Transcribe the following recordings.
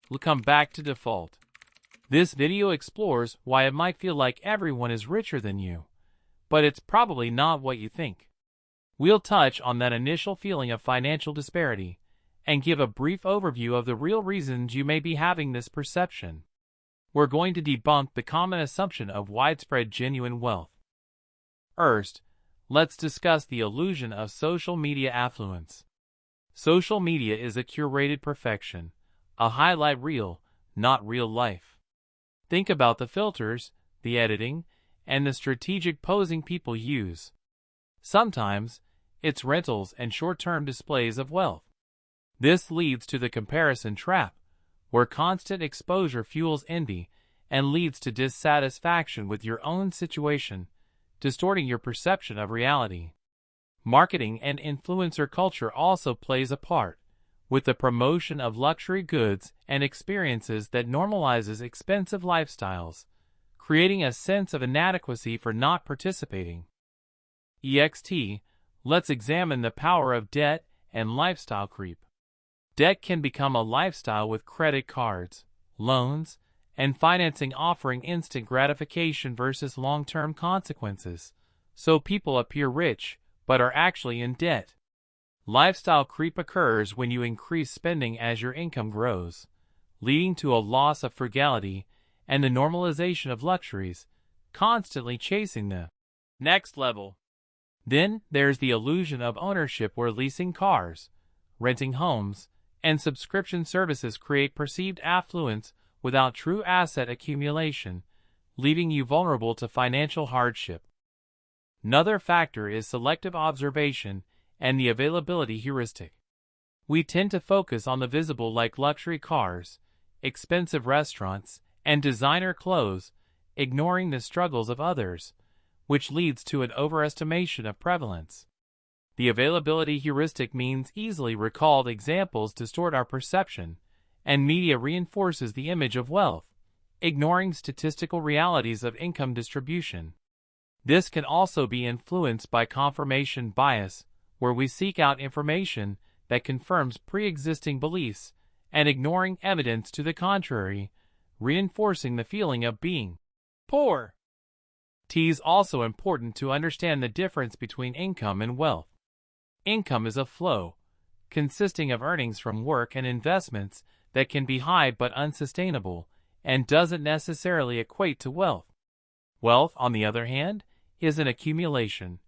we'll come back to default. This video explores why it might feel like everyone is richer than you, but it's probably not what you think. We'll touch on that initial feeling of financial disparity and give a brief overview of the real reasons you may be having this perception. We're going to debunk the common assumption of widespread genuine wealth. First, let's discuss the illusion of social media affluence. Social media is a curated perfection, a highlight reel, not real life. Think about the filters, the editing, and the strategic posing people use. Sometimes, it's rentals and short-term displays of wealth. This leads to the comparison trap, where constant exposure fuels envy and leads to dissatisfaction with your own situation, distorting your perception of reality. Marketing and influencer culture also plays a part, with the promotion of luxury goods and experiences that normalizes expensive lifestyles, creating a sense of inadequacy for not participating. Let's examine the power of debt and lifestyle creep. Debt can become a lifestyle with credit cards, loans, and financing offering instant gratification versus long-term consequences, so people appear rich but are actually in debt. Lifestyle creep occurs when you increase spending as your income grows, leading to a loss of frugality and the normalization of luxuries, constantly chasing the next level. Then there's the illusion of ownership, where leasing cars, renting homes, and subscription services create perceived affluence without true asset accumulation, leaving you vulnerable to financial hardship. Another factor is selective observation and the availability heuristic. We tend to focus on the visible, like luxury cars, expensive restaurants, and designer clothes, ignoring the struggles of others, which leads to an overestimation of prevalence. The availability heuristic means easily recalled examples distort our perception, and media reinforces the image of wealth, ignoring statistical realities of income distribution. This can also be influenced by confirmation bias, where we seek out information that confirms pre-existing beliefs and ignoring evidence to the contrary, reinforcing the feeling of being poor. It is also important to understand the difference between income and wealth. Income is a flow, consisting of earnings from work and investments that can be high but unsustainable, and doesn't necessarily equate to wealth. Wealth, on the other hand, is an accumulation,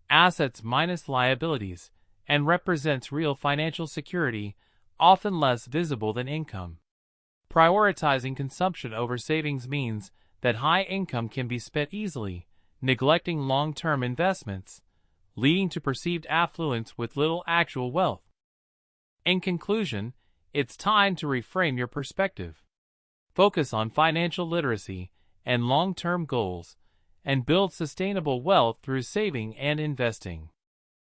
assets minus liabilities, and represents real financial security, often less visible than income. Prioritizing consumption over savings means that high income can be spent easily, neglecting long-term investments, leading to perceived affluence with little actual wealth. In conclusion, it's time to reframe your perspective. Focus on financial literacy and long-term goals, and build sustainable wealth through saving and investing.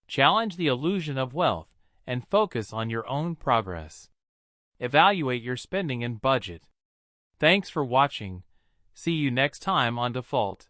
Challenge the illusion of wealth and focus on your own progress. Evaluate your spending and budget. Thanks for watching. See you next time on Default.